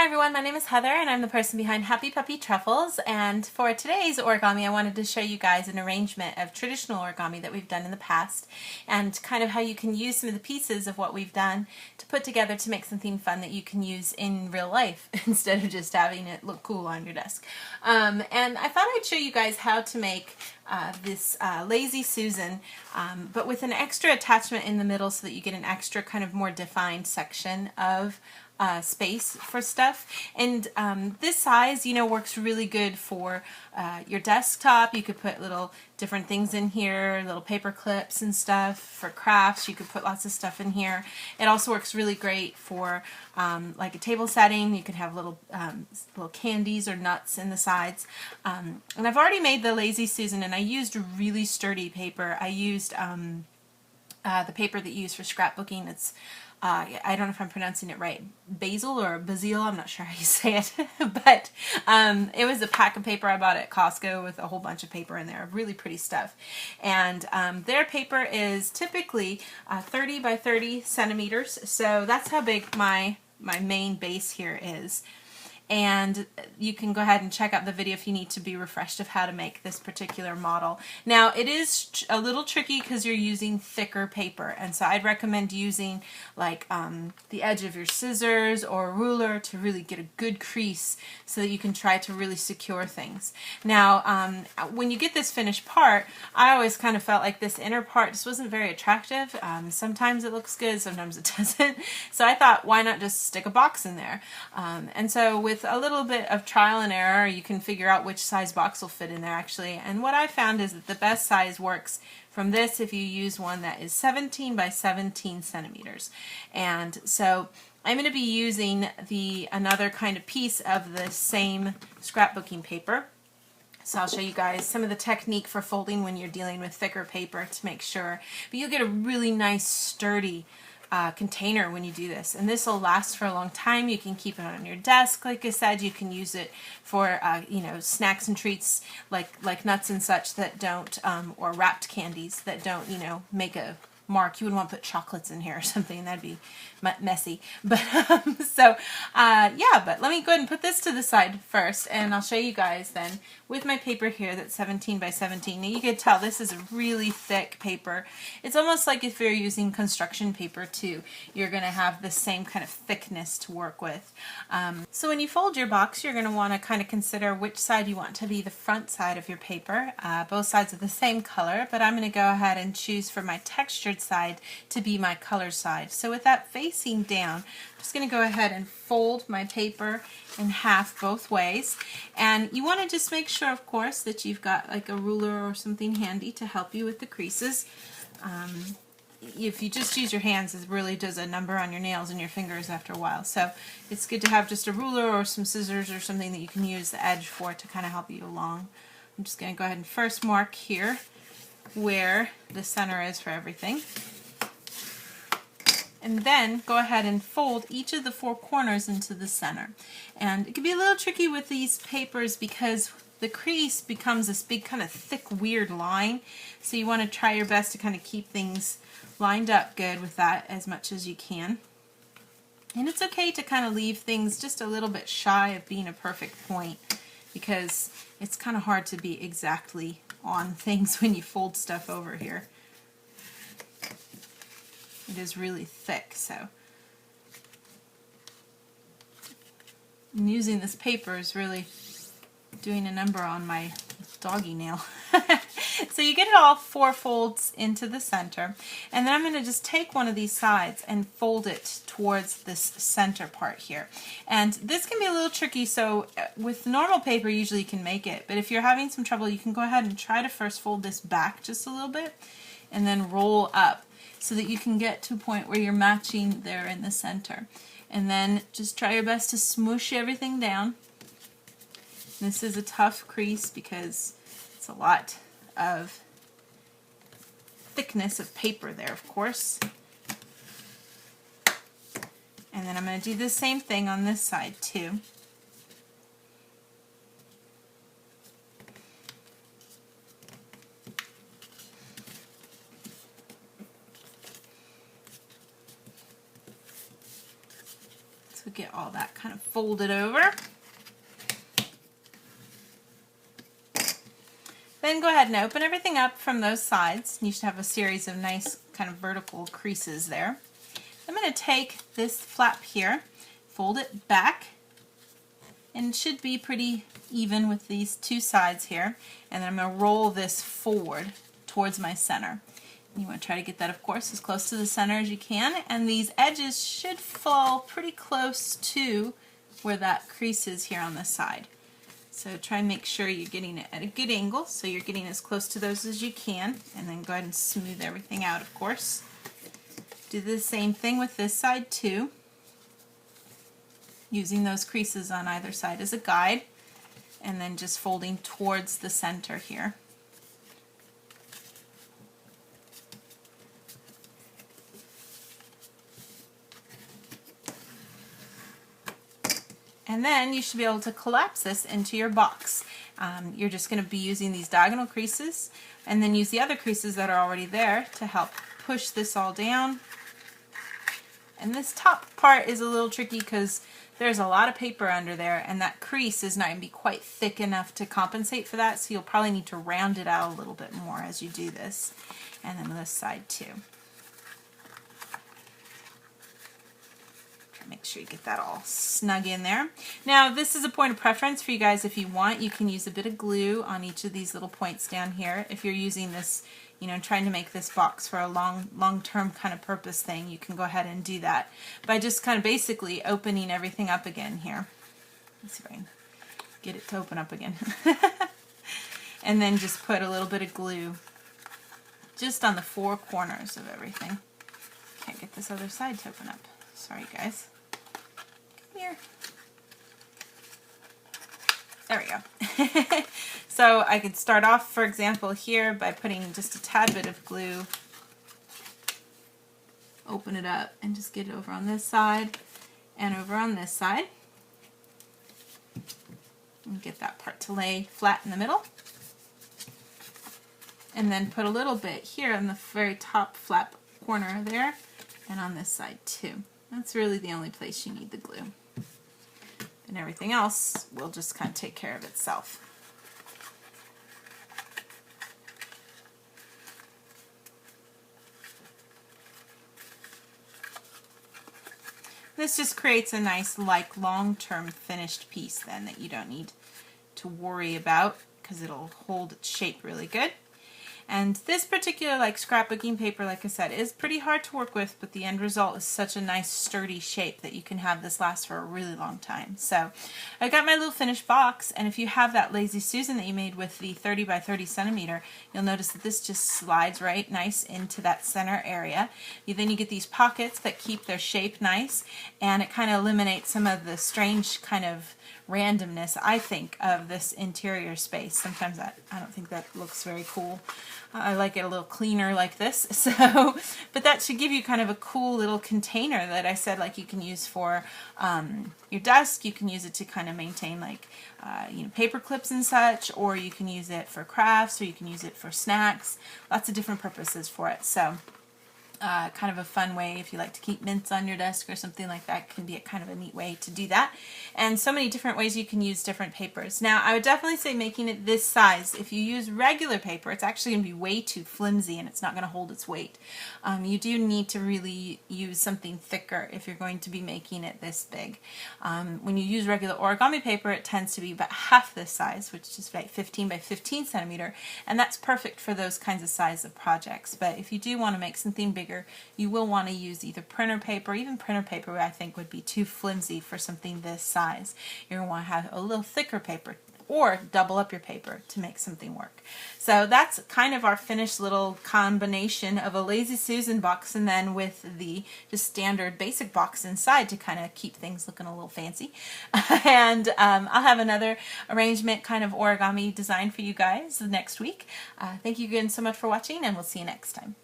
Hi everyone, my name is Heather and I'm the person behind Happy Puppy Truffles, and for today's origami I wanted to show you guys an arrangement of traditional origami that we've done in the past and kind of how you can use some of the pieces of what we've done to put together to make something fun that you can use in real life instead of just having it look cool on your desk. And I thought I'd show you guys how to make this Lazy Susan, but with an extra attachment in the middle so that you get an extra kind of more defined section of space for stuff. And this size, you know, works really good for your desktop. You could put little different things in here, little paper clips and stuff. For crafts, you could put lots of stuff in here. It also works really great for like a table setting. You could have little candies or nuts in the sides. And I've already made the Lazy Susan, and I used really sturdy paper. I used the paper that you use for scrapbooking. It's I don't know if I'm pronouncing it right, basil or basil, I'm not sure how you say it, but it was a pack of paper I bought at Costco with a whole bunch of paper in there, really pretty stuff. And their paper is typically 30 by 30 centimeters, so that's how big my main base here is. And you can go ahead and check out the video if you need to be refreshed of how to make this particular model. Now, it is a little tricky because you're using thicker paper, and so I'd recommend using like the edge of your scissors or a ruler to really get a good crease so that you can try to really secure things. Now, when you get this finished part, I always kind of felt like this inner part just wasn't very attractive. Sometimes it looks good, sometimes it doesn't. So I thought, why not just stick a box in there? And so with a little bit of trial and error, you can figure out which size box will fit in there actually. And what I found is that the best size works from this if you use one that is 17 by 17 centimeters. And so I'm going to be using another kind of piece of the same scrapbooking paper. So I'll show you guys some of the technique for folding when you're dealing with thicker paper to make sure. But you'll get a really nice sturdy container when you do this, and this will last for a long time. You can keep it on your desk, like I said. You can use it for you know, snacks and treats like nuts and such that don't or wrapped candies that don't, you know, make a mark. You wouldn't want to put chocolates in here or something, that'd be messy. But yeah, but let me go ahead and put this to the side first, and I'll show you guys then with my paper here that's 17 by 17. Now you can tell this is a really thick paper. It's almost like if you're using construction paper too, you're going to have the same kind of thickness to work with. So when you fold your box, you're going to want to kind of consider which side you want to be the front side of your paper. Both sides are the same color, but I'm going to go ahead and choose for my textured side to be my color side. So with that facing down, I'm just going to go ahead and fold my paper in half both ways. And you want to just make sure, of course, that you've got like a ruler or something handy to help you with the creases. If you just use your hands, it really does a number on your nails and your fingers after a while. So it's good to have just a ruler or some scissors or something that you can use the edge for to kind of help you along. I'm just going to go ahead and first mark here where the center is for everything. And then go ahead and fold each of the four corners into the center. And it can be a little tricky with these papers because the crease becomes this big kind of thick weird line. So you want to try your best to kind of keep things lined up good with that as much as you can. And it's okay to kind of leave things just a little bit shy of being a perfect point, because it's kind of hard to be exactly on things when you fold stuff over here. It is really thick, so and using this paper is really doing a number on my doggy nail. So you get it all four folds into the center, and then I'm going to just take one of these sides and fold it towards this center part here. And this can be a little tricky, so with normal paper usually you can make it, but if you're having some trouble, you can go ahead and try to first fold this back just a little bit and then roll up so that you can get to a point where you're matching there in the center. And then just try your best to smoosh everything down. This is a tough crease because it's a lot of thickness of paper there, of course. And then I'm going to do the same thing on this side too. So get all that kind of folded over. Then go ahead and open everything up from those sides. You should have a series of nice kind of vertical creases there. I'm going to take this flap here, fold it back, and it should be pretty even with these two sides here. And then I'm going to roll this forward towards my center. You want to try to get that, of course, as close to the center as you can. And these edges should fall pretty close to where that crease is here on the side. So try and make sure you're getting it at a good angle, so you're getting as close to those as you can, and then go ahead and smooth everything out, of course. Do the same thing with this side too, using those creases on either side as a guide, and then just folding towards the center here. And then you should be able to collapse this into your box. You're just going to be using these diagonal creases and then use the other creases that are already there to help push this all down. And this top part is a little tricky because there's a lot of paper under there and that crease is not going to be quite thick enough to compensate for that, so you'll probably need to round it out a little bit more as you do this. And then this side too. Make sure you get that all snug in there. Now this is a point of preference for you guys. If you want, you can use a bit of glue on each of these little points down here. If you're using this, you know, trying to make this box for a long-term kind of purpose thing, you can go ahead and do that by just kind of basically opening everything up again here. Let's see if I can get it to open up again. And then just put a little bit of glue just on the four corners of everything. Can't get this other side to open up. Sorry guys. Here. There we go. So I could start off, for example, here by putting just a tad bit of glue. Open it up and just get it over on this side and over on this side. And get that part to lay flat in the middle. And then put a little bit here on the very top flap corner there and on this side too. That's really the only place you need the glue. And everything else will just kind of take care of itself. This just creates a nice, like, long-term finished piece then that you don't need to worry about because it'll hold its shape really good. And this particular scrapbooking paper, like I said, is pretty hard to work with, but the end result is such a nice sturdy shape that you can have this last for a really long time. So I got my little finished box, and if you have that Lazy Susan that you made with the 30 by 30 centimeter, you'll notice that this just slides right nice into that center area. Then you get these pockets that keep their shape nice, and it kind of eliminates some of the strange kind of randomness, I think, of this interior space. Sometimes I don't think that looks very cool. I like it a little cleaner like this. So, but that should give you kind of a cool little container that I said, like, you can use for your desk. You can use it to kind of maintain you know, paper clips and such, or you can use it for crafts, or you can use it for snacks. Lots of different purposes for it. So kind of a fun way if you like to keep mints on your desk or something like that. Can be a kind of a neat way to do that. And so many different ways you can use different papers. Now I would definitely say making it this size. If you use regular paper, it's actually going to be way too flimsy and it's not going to hold its weight. You do need to really use something thicker if you're going to be making it this big. When you use regular origami paper, it tends to be about half this size, which is about 15 by 15 centimeter, and that's perfect for those kinds of size of projects. But if you do want to make something bigger, you will want to use either printer paper. Even printer paper I think would be too flimsy for something this size. You're going to want to have a little thicker paper, or double up your paper to make something work. So that's kind of our finished little combination of a Lazy Susan box, and then with the just standard basic box inside to kind of keep things looking a little fancy. And I'll have another arrangement kind of origami design for you guys next week. Thank you again so much for watching, and we'll see you next time.